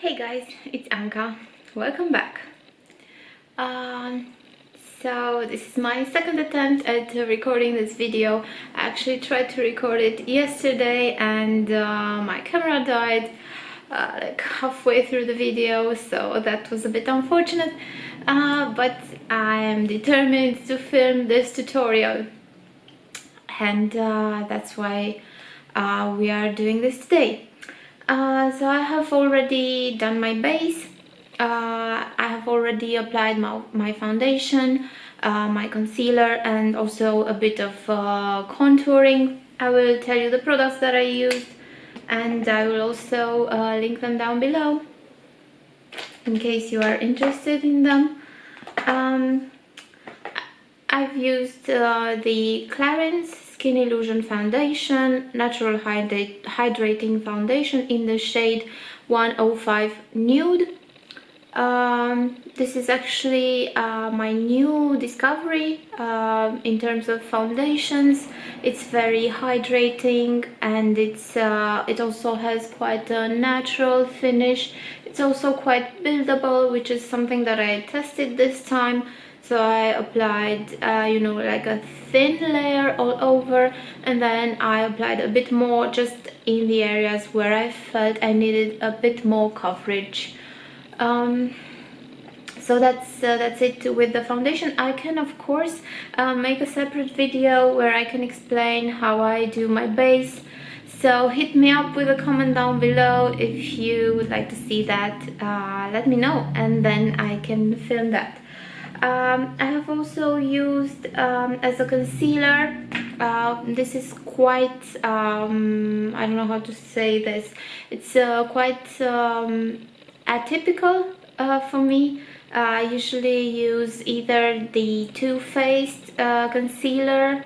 Hey guys, it's Anka. Welcome back. So this is my second attempt at recording this video. I actually tried to record it yesterday and my camera died like halfway through the video, so that was a bit unfortunate, but I am determined to film this tutorial, and that's why we are doing this today. So I have already done my base. I have already applied my foundation, my concealer, and also a bit of contouring. I will tell you the products that I used, and I will also link them down below in case you are interested in them. I've used the Clarins Skin Illusion Foundation, Natural Hydrating Foundation in the shade 105 Nude. This is actually my new discovery in terms of foundations. It's very hydrating, and it also has quite a natural finish. It's also quite buildable, which is something that I tested this time. So I applied like a thin layer all over, and then I applied a bit more just in the areas where I felt I needed a bit more coverage. So that's it with the foundation. I can of course make a separate video where I can explain how I do my base, so hit me up with a comment down below if you would like to see that. Let me know, and then I can film that. I have also used as a concealer, this is quite I don't know how to say this, it's quite atypical for me. I usually use either the Too Faced concealer,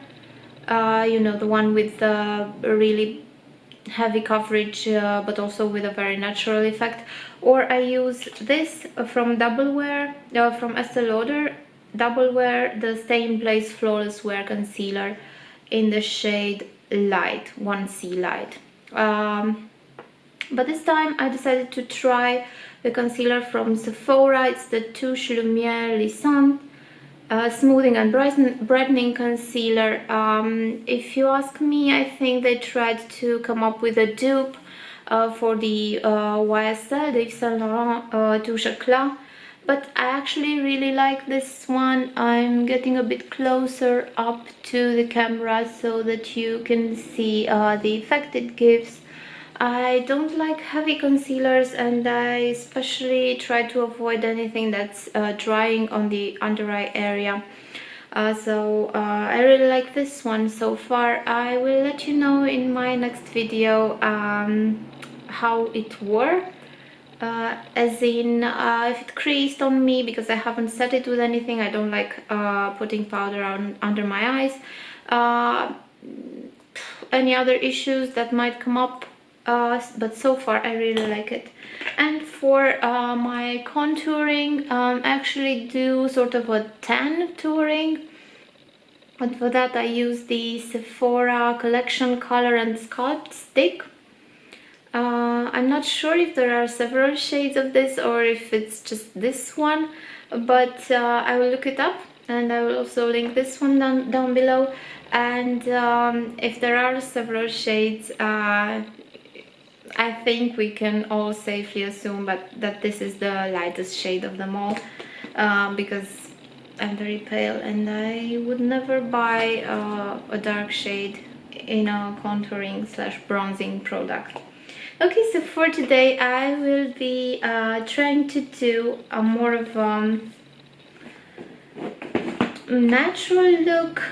the one with the really heavy coverage but also with a very natural effect, or I use this from from Estee Lauder Double Wear, the Stay in Place Flawless Wear Concealer in the shade Light, 1C Light. But this time I decided to try the concealer from Sephora. It's the Touche Lumière Lissant Smoothing and Brightening Concealer. If you ask me, I think they tried to come up with a dupe for the YSL, the Yves Saint Laurent Touche Éclat. But I actually really like this one. I'm getting a bit closer up to the camera so that you can see the effect it gives. I don't like heavy concealers, and I especially try to avoid anything that's drying on the under eye area. So I really like this one so far. I will let you know in my next video how it wore. As in if it creased on me, because I haven't set it with anything. I don't like putting powder on under my eyes. Any other issues that might come up, but so far I really like it. And for my contouring, I actually do sort of a tan touring, and for that I use the Sephora Collection Color and Sculpt Stick. I'm not sure if there are several shades of this or if it's just this one, but I will look it up, and I will also link this one down below. And if there are several shades, I think we can all safely assume that this is the lightest shade of them all, because I'm very pale and I would never buy a dark shade in a contouring / bronzing product. Okay, so for today I will be trying to do a more of natural look,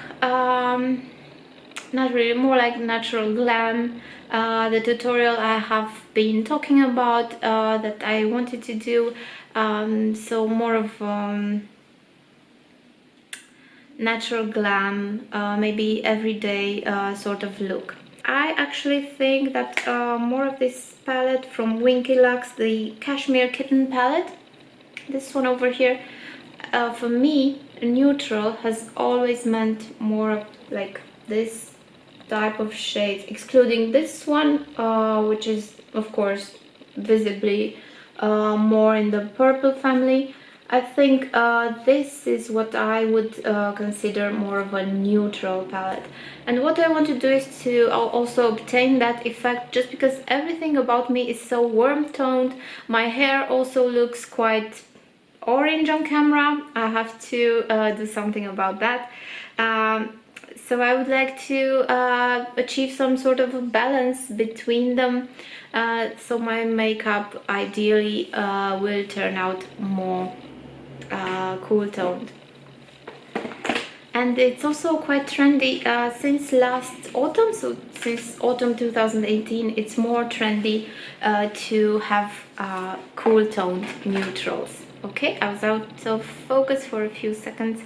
not really, more like natural glam. The tutorial I have been talking about that I wanted to do, so more of natural glam, maybe everyday sort of look. I actually think that more of this palette from Winky Lux, the Cashmere Kitten palette, this one over here, for me, neutral has always meant more of like this type of shades, excluding this one, which is of course visibly more in the purple family. I think this is what I would consider more of a neutral palette. And what I want to do is to also obtain that effect, just because everything about me is so warm toned. My hair also looks quite orange on camera. I have to do something about that. So I would like to achieve some sort of a balance between them, so my makeup ideally will turn out more cool toned. And it's also quite trendy since last autumn, so since autumn 2018 it's more trendy to have cool toned neutrals. Okay, I was out of focus for a few seconds.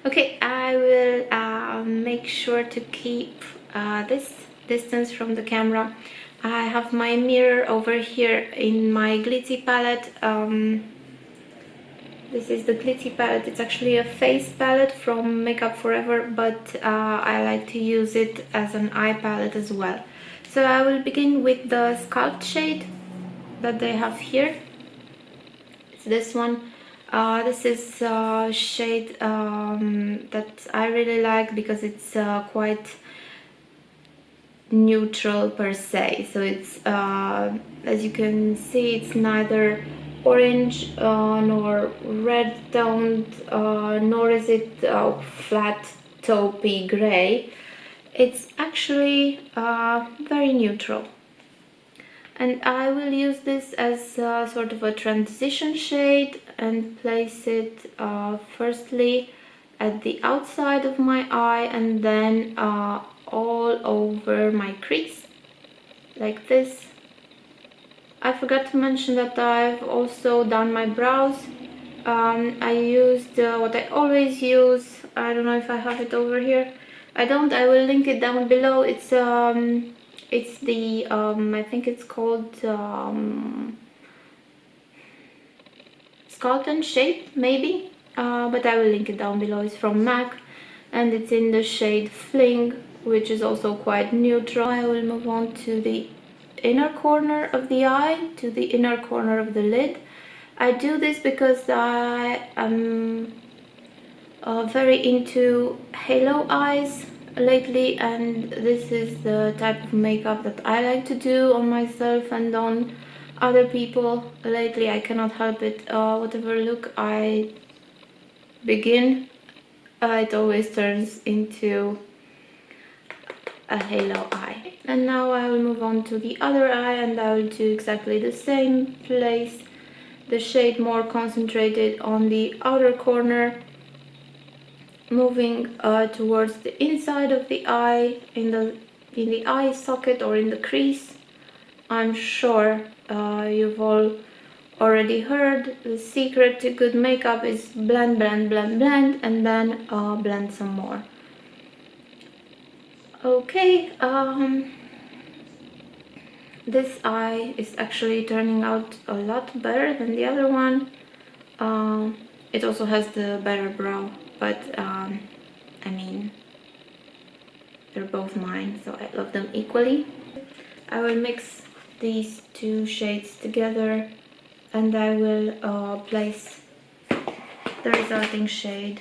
Okay, I will make sure to keep this distance from the camera. I have my mirror over here in my glitzy palette. This is the glitzy palette. It's actually a face palette from Makeup Forever, but I like to use it as an eye palette as well. So I will begin with the Sculpt shade that they have here. It's this one. This is a shade that I really like because it's quite neutral per se. So it's, as you can see, it's neither orange nor red toned, nor is it flat taupey gray. It's actually very neutral. And I will use this as sort of a transition shade and place it firstly at the outside of my eye and then all over my crease, like this. I forgot to mention that I've also done my brows. I used what I always use. I don't know if I have it over here. I don't. I will link it down below. It's the I think it's called Sculpt and Shape, maybe. But I will link it down below. It's from MAC and it's in the shade Fling, which is also quite neutral. I will move on to the inner corner of the eye, to the inner corner of the lid. I do this because I am very into halo eyes lately, and this is the type of makeup that I like to do on myself and on other people. Lately I cannot help it. Whatever look I begin, it always turns into a halo eye. And now I will move on to the other eye and I will do exactly the same. Place the shade more concentrated on the outer corner, moving towards the inside of the eye, in the eye socket or in the crease. I'm sure you've all already heard the secret to good makeup is blend, blend, blend, blend, and then blend some more. Okay, this eye is actually turning out a lot better than the other one. It also has the better brow, but I mean, they're both mine, so I love them equally. I will mix these two shades together and I will place the resulting shade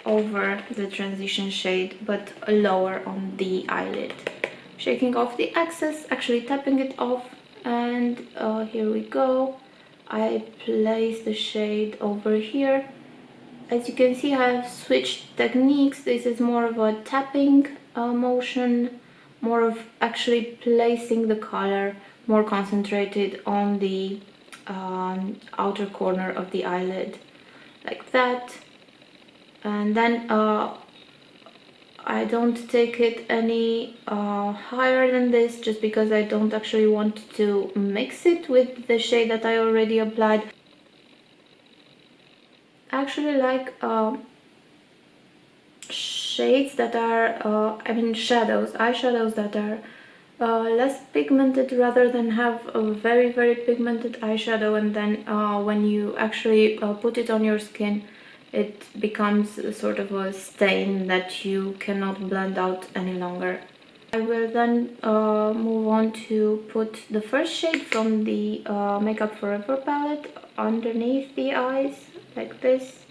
over the transition shade, but lower on the eyelid. Shaking off the excess, actually tapping it off, and here we go. I place the shade over here. As you can see, I have switched techniques. This is more of a tapping motion, more of actually placing the color more concentrated on the outer corner of the eyelid, like that. And then I don't take it any higher than this, just because I don't actually want to mix it with the shade that I already applied. I actually like shades that are, I mean shadows, eyeshadows that are less pigmented, rather than have a very, very pigmented eyeshadow and then when you actually put it on your skin, it becomes sort of a stain that you cannot blend out any longer. I will then move on to put the first shade from the Makeup Forever palette underneath the eyes, like this.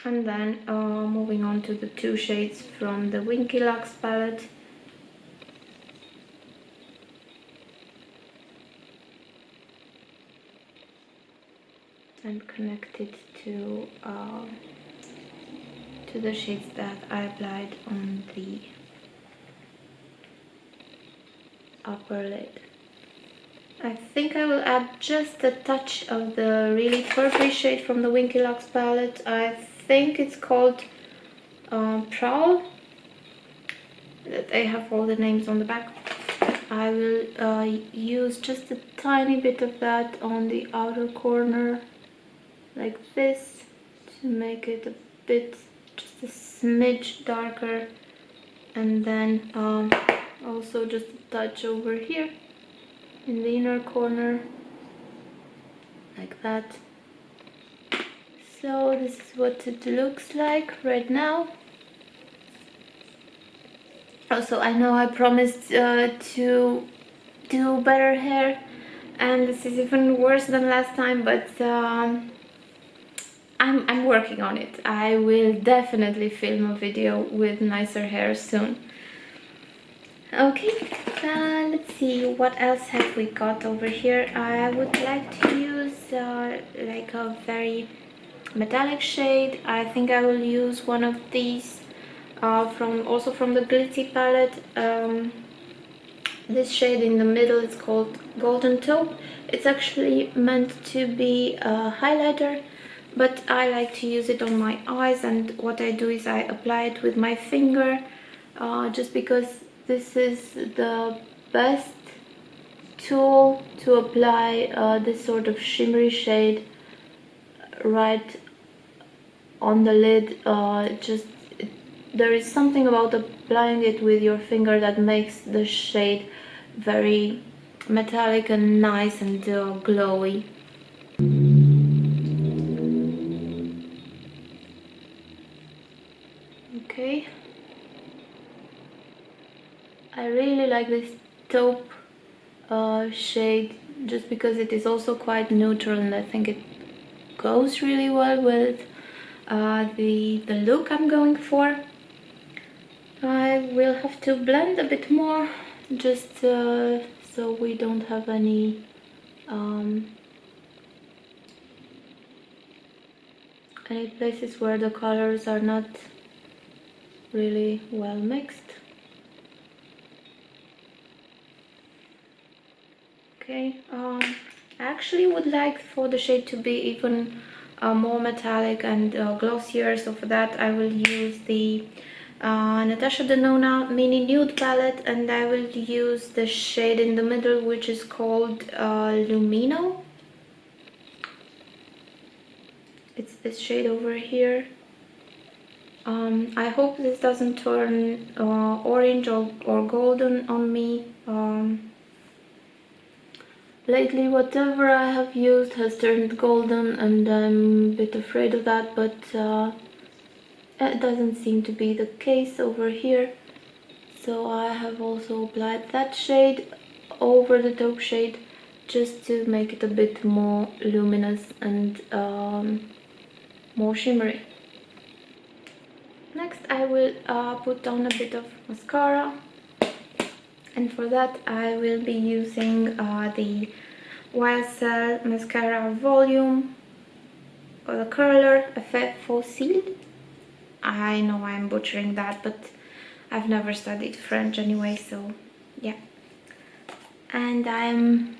And then moving on to the two shades from the Winky Lux palette. And connect it to the shades that I applied on the upper lid. I think I will add just a touch of the really purpley shade from the Winky Lux palette. I think it's called Prowl. They have all the names on the back. I will use just a tiny bit of that on the outer corner, like this, to make it a bit, just a smidge darker, and then also just a touch over here in the inner corner, like that. So this is what it looks like right now. Also, I know I promised to do better hair, and this is even worse than last time, but I'm working on it. I will definitely film a video with nicer hair soon. Okay, let's see, what else have we got over here. I would like to use like a very metallic shade. I think I will use one of these also from the Glitzy palette. This shade in the middle is called Golden Taupe. It's actually meant to be a highlighter, but I like to use it on my eyes, and what I do is I apply it with my finger, just because this is the best tool to apply this sort of shimmery shade right on the lid. There is something about applying it with your finger that makes the shade very metallic and nice and glowy. Okay, I really like this taupe shade just because it is also quite neutral, and I think it goes really well with the look I'm going for. I will have to blend a bit more, just so we don't have any places where the colors are not really well mixed. Okay, I actually would like for the shade to be even more metallic and glossier, so for that I will use the Natasha Denona Mini Nude palette, and I will use the shade in the middle, which is called Lumino. It's this shade over here. I hope this doesn't turn orange or golden on me. Lately, whatever I have used has turned golden, and I'm a bit afraid of that, but it doesn't seem to be the case over here. So I have also applied that shade over the taupe shade, just to make it a bit more luminous and more shimmery. Next I will put on a bit of mascara, and for that I will be using the YSL Mascara Volume, or the curler Effet Fossil. I know I'm butchering that, but I've never studied French anyway, so yeah. And I'm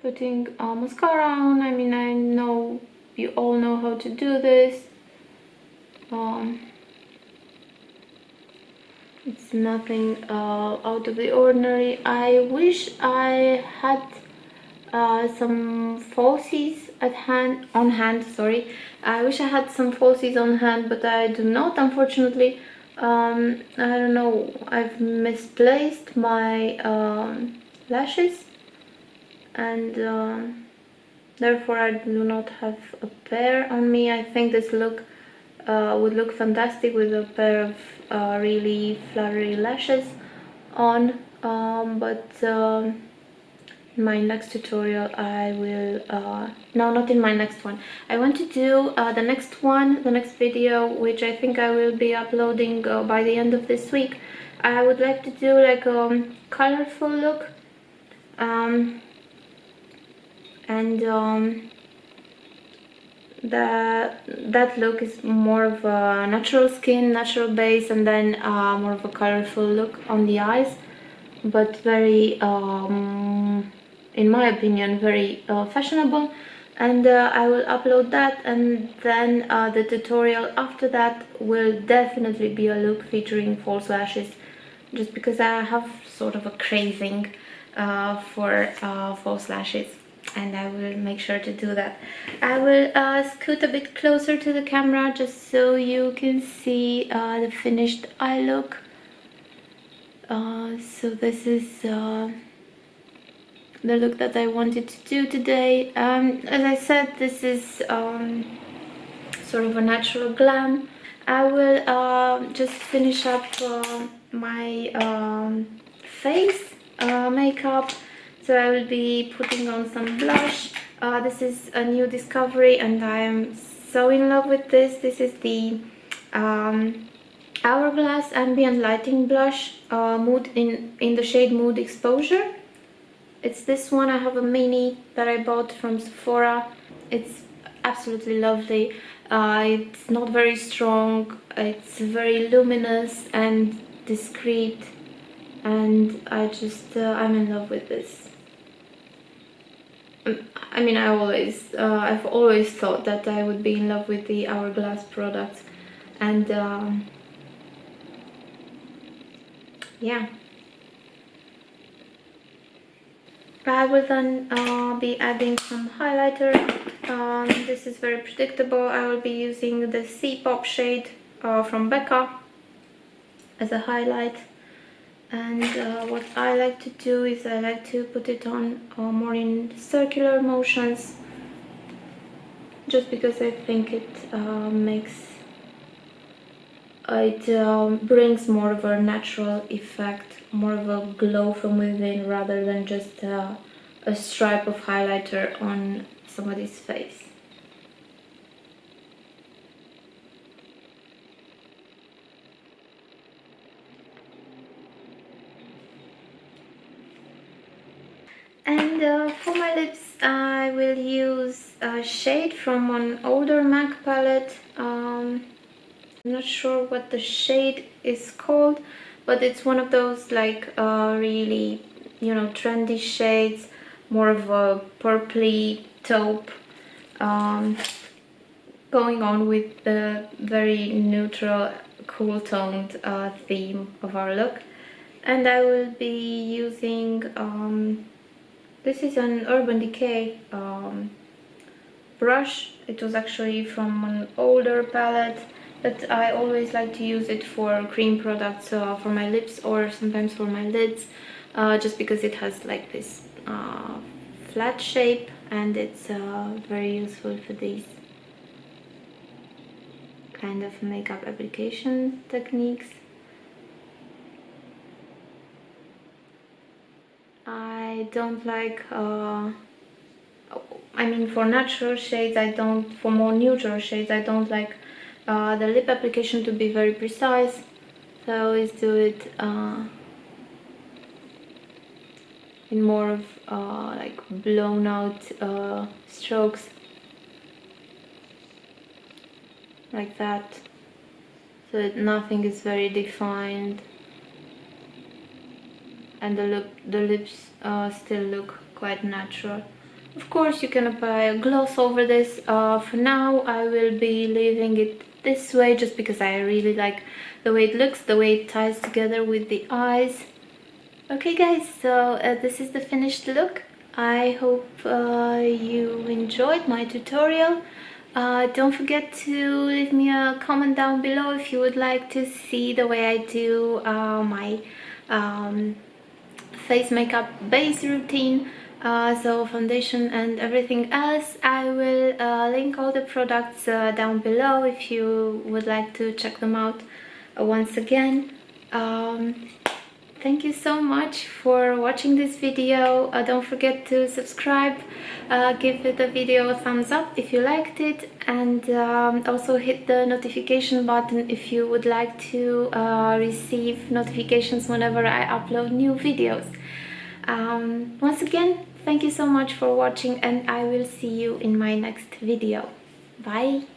putting mascara on. I mean, I know you all know how to do this. It's nothing out of the ordinary. I wish I had some falsies on hand. Sorry, I wish I had some falsies on hand, but I do not, unfortunately. I don't know, I've misplaced my lashes, and therefore I do not have a pair on me. I think this look would look fantastic with a pair of really flowery lashes on, but in my next tutorial I will no, not in my next one. I want to do the next video, which I think I will be uploading by the end of this week. I would like to do like a colorful look, and that look is more of a natural skin, natural base, and then more of a colorful look on the eyes, but very in my opinion very fashionable. And I will upload that, and then the tutorial after that will definitely be a look featuring false lashes, just because I have sort of a craving for false lashes, and I will make sure to do that. I will scoot a bit closer to the camera just so you can see the finished eye look. So this is the look that I wanted to do today. As I said, this is sort of a natural glam. I will just finish up my face makeup. So I will be putting on some blush. This is a new discovery and I am so in love with this. This is the Hourglass Ambient Lighting Blush, mood in the shade Mood Exposure. It's this one. I have a mini that I bought from Sephora. It's absolutely lovely. It's not very strong, it's very luminous and discreet, and I'm in love with this. I mean, I've always thought that I would be in love with the Hourglass products, and yeah. I will then be adding some highlighter. This is very predictable. I will be using the C-Pop shade from Becca as a highlight. And what I like to do is I like to put it on more in circular motions, just because I think it brings more of a natural effect, more of a glow from within, rather than just a stripe of highlighter on somebody's face. And for my lips I will use a shade from an older MAC palette. I'm not sure what the shade is called, but it's one of those like really, you know, trendy shades, more of a purpley taupe, going on with the very neutral, cool toned theme of our look. And I will be using this is an Urban Decay brush. It was actually from an older palette, but I always like to use it for cream products, for my lips or sometimes for my lids, just because it has like this flat shape, and it's very useful for these kind of makeup application techniques. I don't like I mean, for natural shades for more neutral shades I don't like the lip application to be very precise, so I always do it in more of like blown out strokes, like that, so that nothing is very defined and the lips still look quite natural. Of course, you can apply a gloss over this. For now, I will be leaving it this way just because I really like the way it looks, the way it ties together with the eyes. Okay guys, so this is the finished look. I hope you enjoyed my tutorial. Don't forget to leave me a comment down below if you would like to see the way I do my face makeup base routine, so foundation and everything else. I will link all the products down below if you would like to check them out once again. Thank you so much for watching this video. Don't forget to subscribe, give the video a thumbs up if you liked it, and also hit the notification button if you would like to receive notifications whenever I upload new videos. Once again, thank you so much for watching, and I will see you in my next video. Bye!